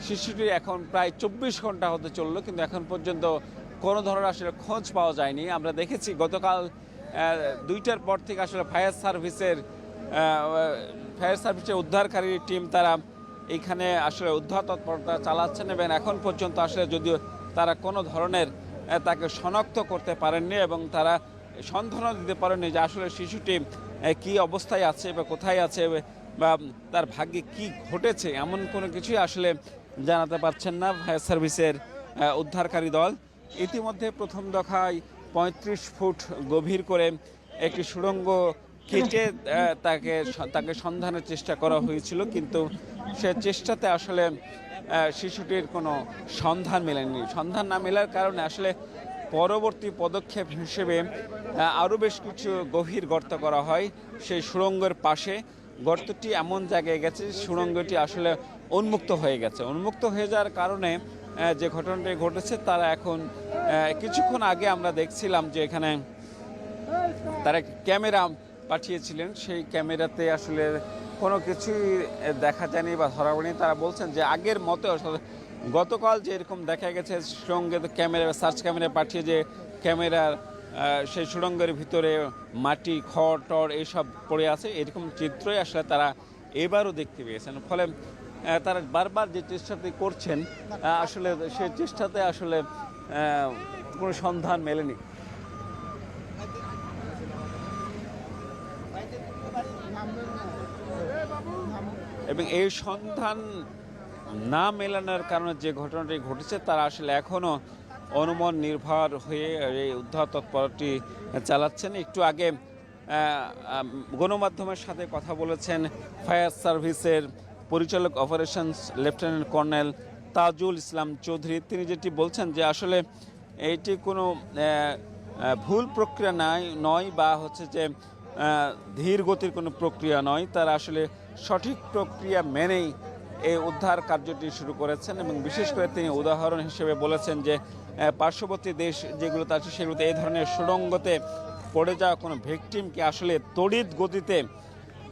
শিশুটি এখন প্রায় 24 ঘন্টা হতে চললো, কিন্তু এখন পর্যন্ত কোনো ধরনের আসলে খোঁজ পাওয়া যায়নি। আমরা দেখেছি গতকাল 2টার পর থেকে আসলে ফায়ার সার্ভিসের উদ্ধারকারী টিম তারা এইখানে আসলে উদ্ধার তৎপরতা চালাচ্ছেন, এবং এখন পর্যন্ত আসলে যদিও তারা কোনো ধরনের তাকে শনাক্ত করতে পারেননি এবং তারা সন্ধানও দিতে পারেননি যে আসলে শিশুটি কি অবস্থায় আছে বা কোথায় আছে বা তার ভাগ্যে কি ঘটেছে, এমন কোনো কিছুই আসলে জানাতে পারছেন না ফায়ার সার্ভিসের উদ্ধারকারী দল। ইতিমধ্যে প্রথম দফায় 35 ফুট গভীর করে একটি সুড়ঙ্গ কেটে তাকে সন্ধানের চেষ্টা করা হয়েছিল, কিন্তু সে চেষ্টাতে আসলে শিশুটির কোনো সন্ধান মেলেনি। সন্ধান না মেলার কারণে আসলে পরবর্তী পদক্ষেপ হিসেবে আরও বেশ কিছু গভীর গর্ত করা হয় সেই সুড়ঙ্গের পাশে। গর্তটি এমন জায়গায় গেছে, সুড়ঙ্গটি আসলে উন্মুক্ত হয়ে গেছে। উন্মুক্ত হয়ে যাওয়ার কারণে যে ঘটনাটি ঘটেছে, তারা এখন কিছুক্ষণ আগে আমরা দেখছিলাম যে এখানে তারা ক্যামেরা পাঠিয়েছিলেন, সেই ক্যামেরাতে আসলে কোনো কিছুই দেখা যায়নি বা ধরা পড়েনি। তারা বলছেন যে আগের মতো গতকাল যে এরকম দেখা গেছে সঙ্গে ক্যামেরা সার্চ ক্যামেরা পাঠিয়ে যে ক্যামেরার সেই সুড়ঙ্গের ভিতরে মাটি খড় টড় এইসব পড়ে আছে, এরকম চিত্রই আসলে তারা এবারও দেখতে পেয়েছেন। ফলে তারা বারবার যে চেষ্টাটি করছেন আসলে সেই চেষ্টাতে আসলে কোনো সন্ধান মেলেনি। এবং এই সন্ধান না মেলানোর কারণে যে ঘটনাটি ঘটেছে, তারা আসলে এখনও অনুমান নির্ভর হয়ে এই উদ্ধার তৎপরটি চালাচ্ছেন। একটু আগে গণমাধ্যমের সাথে কথা বলেছেন ফায়ার সার্ভিসের পরিচালক operations lieutenant colonel Tajul Islam Chowdhury. তিনি যেটি বলছেন যে আসলে এইটি কোনো ভুল প্রক্রিয়া নয় বা হচ্ছে যে ধীর গতির কোনো প্রক্রিয়া নয়। তারা আসলে সঠিক প্রক্রিয়া মেনেই এই উদ্ধার কার্যটি শুরু করেছেন, এবং বিশেষ করে তিনি উদাহরণ হিসেবে বলেছেন যে পার্শ্ববর্তী দেশ যেগুলোতে আছে সেগুলোতে এই ধরনের সুড়ঙ্গতে পড়ে যাওয়া কোনো ভিকটিমকে আসলে তড়িৎ গতিতে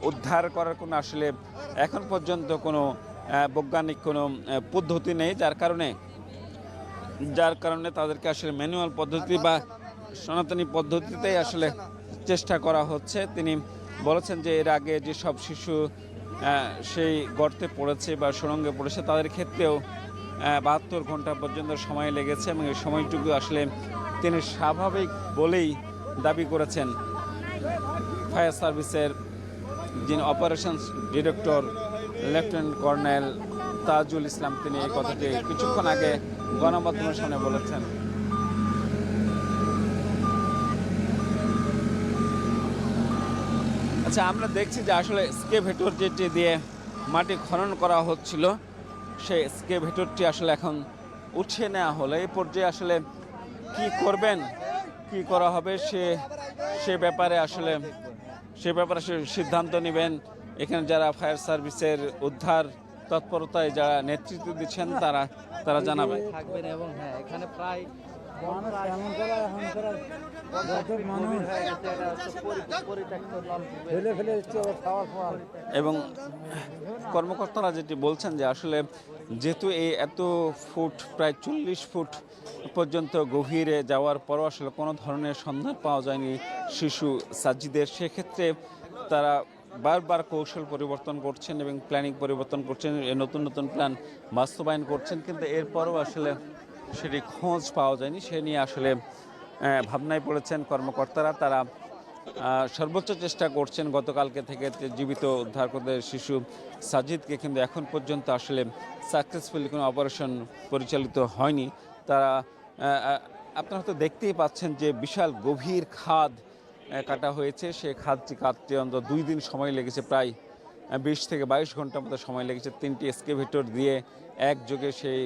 উদ্ধার করার কোনো আসলে এখন পর্যন্ত কোনো বৈজ্ঞানিক কোনো পদ্ধতি নেই, যার কারণে তাদেরকে আসলে ম্যানুয়াল পদ্ধতি বা সনাতনী পদ্ধতিতেই আসলে চেষ্টা করা হচ্ছে। তিনি বলেছেন যে এর আগে যেসব শিশু সেই গর্তে পড়েছে বা সুড়ঙ্গে পড়েছে, তাদের ক্ষেত্রেও 72 ঘন্টা পর্যন্ত সময় লেগেছে, এবং এই সময়টুকু আসলে তিনি স্বাভাবিক বলেই দাবি করেছেন ফায়ার সার্ভিসের যিনি operations director lieutenant colonel Tajul Islam. তিনি এই কথাটি কিছুক্ষণ আগে গণমাধ্যমের সামনে বলেছেন। আচ্ছা, আমরা দেখছি যে আসলে স্কেভেটর যেটি দিয়ে মাটি খনন করা হচ্ছিল, সেই স্কেভেটরটি আসলে এখন উঠিয়ে নেওয়া হলো। এই পর্যায়ে আসলে কি করবেন, কি করা হবে সে ব্যাপারে আসলে সিদ্ধান্ত নেবেন এখানে যারা ফায়ার সার্ভিসের উদ্ধার তৎপরতায় যারা নেতৃত্ব দিচ্ছেন তারা জানাবেন। এবং হ্যাঁ, এখানে প্রায় এবং কর্মকর্তারা যেটি বলছেন যে আসলে যেহেতু এই এত ফুট প্রায় 40 ফুট পর্যন্ত গভীরে যাওয়ার পরও আসলে কোনো ধরনের সন্ধান পাওয়া যায়নি শিশু সাজিদের, সেক্ষেত্রে তারা বারবার কৌশল পরিবর্তন করছেন এবং প্ল্যানিং পরিবর্তন করছেন, নতুন নতুন প্ল্যান বাস্তবায়ন করছেন, কিন্তু এরপরও আসলে সেটি খোঁজ পাওয়া যায়নি। সে নিয়ে আসলে ভাবনায় পড়েছেন কর্মকর্তারা। তারা সর্বোচ্চ চেষ্টা করছেন গতকালকে থেকে জীবিত উদ্ধার করতে শিশু সাজিদকে, কিন্তু এখন পর্যন্ত আসলে সাকসেসফুলি কোনো অপারেশন পরিচালিত হয়নি। তারা আপনারা তো দেখতেই পাচ্ছেন যে বিশাল গভীর খাদ কাটা হয়েছে। সেই খাদটি কাটতে অন্তত 2 দিন সময় লেগেছে, প্রায় 20 থেকে 22 ঘন্টার মতো সময় লেগেছে। 3টি এক্সকেভেটর দিয়ে একযোগে সেই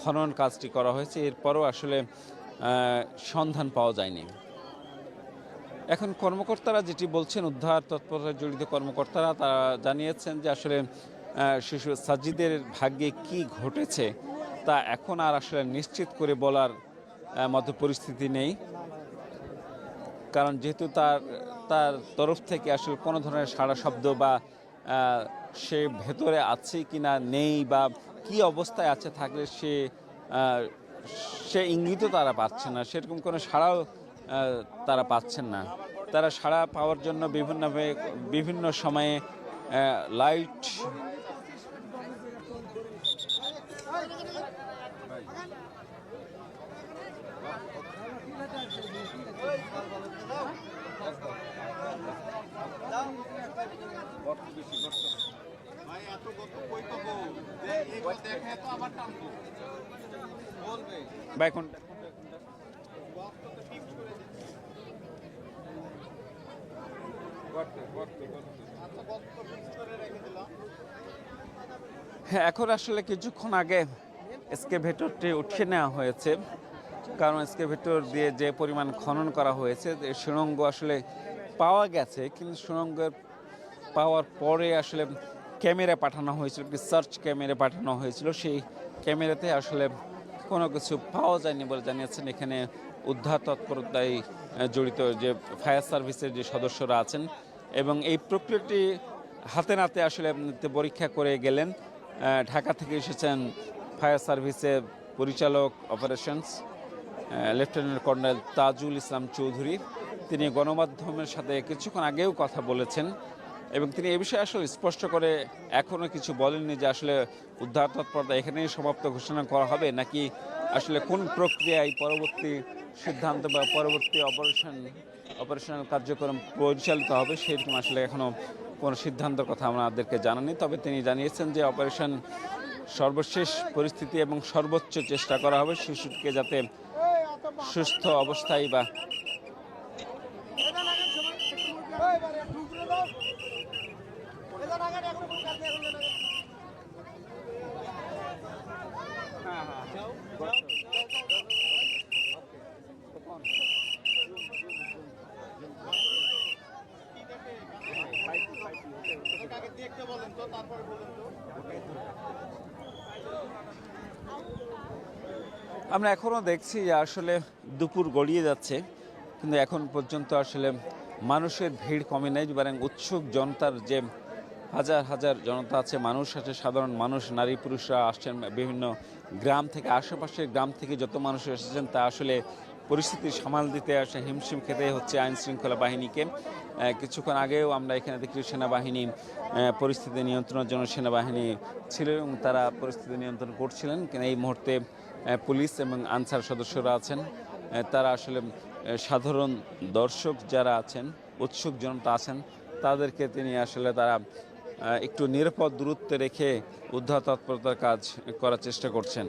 খনন কাজটি করা হয়েছে, এরপরও আসলে সন্ধান পাওয়া যায়নি। এখন কর্মকর্তারা যেটি বলছেন, উদ্ধার তৎপরতায় জড়িত কর্মকর্তারা তারা জানিয়েছেন যে আসলে শিশু সাজিদের ভাগ্যে কি ঘটেছে তা এখন আর আসলে নিশ্চিত করে বলার মতো পরিস্থিতি নেই, কারণ যেহেতু তার তরফ থেকে আসলে কোনো ধরনের সাড়া শব্দ বা সে ভেতরে আছে কি না নেই, বা কি অবস্থায় আছে, থাকলে সে ইঙ্গিতও তারা পাচ্ছে না, সেরকম কোনো সাড়াও তারা পাচ্ছেন না। তারা সাড়া পাওয়ার জন্য বিভিন্ন সময়ে লাইট বা এখন হ্যাঁ, এখন আসলে কিছুক্ষণ আগে এক্সকেভেটরটি উঠিয়ে নেওয়া হয়েছে, কারণ এক্সকেভেটর দিয়ে যে পরিমাণ খনন করা হয়েছে, সুড়ঙ্গ আসলে পাওয়া গেছে, কিন্তু সুড়ঙ্গের পাওয়ার পরে আসলে ক্যামেরা পাঠানো হয়েছিল, একটি সার্চ ক্যামেরা পাঠানো হয়েছিল, সেই ক্যামেরাতে আসলে কোনো কিছু পাওয়া যায়নি বলে জানিয়েছেন এখানে উদ্ধার তৎপরতায় জড়িত যে ফায়ার সার্ভিসের যে সদস্যরা আছেন। এবং এই প্রক্রিয়াটি হাতে নাতে আসলে পরীক্ষা করে গেলেন। ঢাকা থেকে এসেছেন ফায়ার সার্ভিসের পরিচালক operations lieutenant colonel Tajul Islam Chowdhury. তিনি গণমাধ্যমের সাথে কিছুক্ষণ আগেও কথা বলেছেন এবং তিনি এ বিষয়ে আসলে স্পষ্ট করে এখনও কিছু বলেননি যে আসলে উদ্ধার তৎপরতা এখানেই সমাপ্ত ঘোষণা করা হবে, নাকি আসলে কোন প্রক্রিয়ায় পরবর্তী সিদ্ধান্ত বা পরবর্তী অপারেশনাল কার্যক্রম পরিচালিত হবে, সেরকম আসলে এখনও কোনো সিদ্ধান্তের কথা আমাদেরকে জানাননি। তবে তিনি জানিয়েছেন যে অপারেশন সর্বশেষ পরিস্থিতি এবং সর্বোচ্চ চেষ্টা করা হবে শিশুটিকে যাতে সুস্থ অবস্থায় বা আমরা এখনও দেখছি যে আসলে দুপুর গড়িয়ে যাচ্ছে, কিন্তু এখন পর্যন্ত আসলে মানুষের ভিড় কমে নেই, বরং উৎসুক জনতার যে হাজার হাজার জনতা আছে, মানুষ আছে, সাধারণ মানুষ, নারী পুরুষরা আসছেন বিভিন্ন গ্রাম থেকে, আশেপাশের গ্রাম থেকে যত মানুষ এসেছেন তা আসলে পরিস্থিতি সামাল দিতে আসে হিমশিম খেতে হচ্ছে আইন শৃঙ্খলা বাহিনীকে। কিছুক্ষণ আগেও আমরা এখানে দেখি সেনাবাহিনী পরিস্থিতি নিয়ন্ত্রণের জন্য সেনাবাহিনী ছিল এবং তারা পরিস্থিতি নিয়ন্ত্রণ করছিলেন, কিন্তু এই মুহূর্তে পুলিশ এবং আনসার সদস্যরা আছেন। তারা আসলে সাধারণ দর্শক যারা আছেন, উৎসুক জনতা আছেন, তাদেরকে তিনি আসলে তারা একটু নিরাপদ দূরত্বে রেখে উদ্ধার তৎপরতার কাজ করার চেষ্টা করছেন।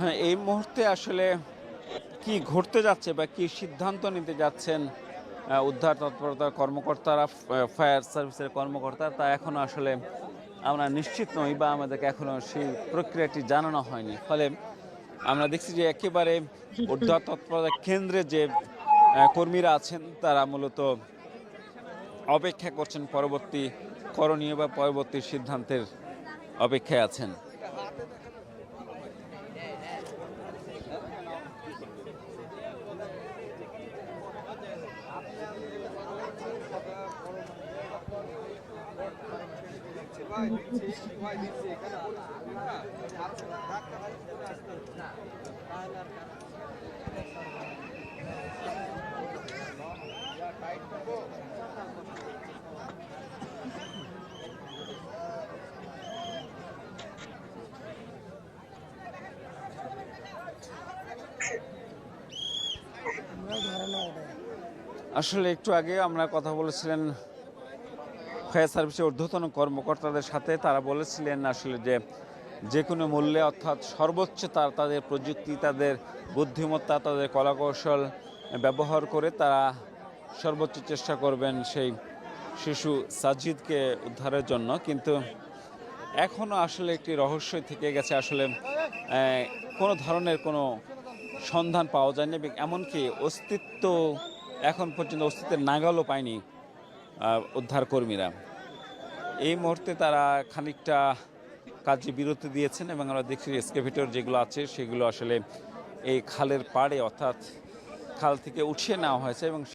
হ্যাঁ, এই মুহূর্তে আসলে কি ঘটতে যাচ্ছে বা কি সিদ্ধান্ত নিতে যাচ্ছেন উদ্ধার তৎপরতার কর্মকর্তারা, ফায়ার সার্ভিসের কর্মকর্তা, তা এখনও আসলে আমরা নিশ্চিত নই বা আমাদেরকে এখনও সেই প্রক্রিয়াটি জানানো হয়নি। ফলে আমরা দেখছি যে একেবারে উদ্ধার তৎপরতা কেন্দ্রে যে কর্মীরা আছেন তারা মূলত অপেক্ষা করছেন, পরবর্তী করণীয় বা পরবর্তী সিদ্ধান্তের অপেক্ষায় আছেন। আসলে একটু আগে আমরা কথা বলেছিলেন ফায়ার সার্ভিসের ঊর্ধ্বতন কর্মকর্তাদের সাথে, তারা বলেছিলেন আসলে যে কোনো মূল্যে, অর্থাৎ সর্বোচ্চ তাদের প্রযুক্তি, তাদের বুদ্ধিমত্তা, তাদের কলাকৌশল ব্যবহার করে তারা সর্বোচ্চ চেষ্টা করবেন সেই শিশু সাজিদকে উদ্ধারের জন্য, কিন্তু এখনও আসলে একটি রহস্যই থেকে গেছে। আসলে কোনো ধরনের কোনো সন্ধান পাওয়া যায়নি এবং এমনকি এখন পর্যন্ত অস্তিত্বের নাগালও পায়নি উদ্ধার কর্মীরা। এই মুহূর্তে তারা খানিকটা কাজে বিরতি দিয়েছেন এবং আমরা দেখছি এক্সকেভেটর যেগুলো আছে সেগুলো আসলে এই খালের পাড়ে, অর্থাৎ খাল থেকে উঠিয়ে নেওয়া হয়েছে এবং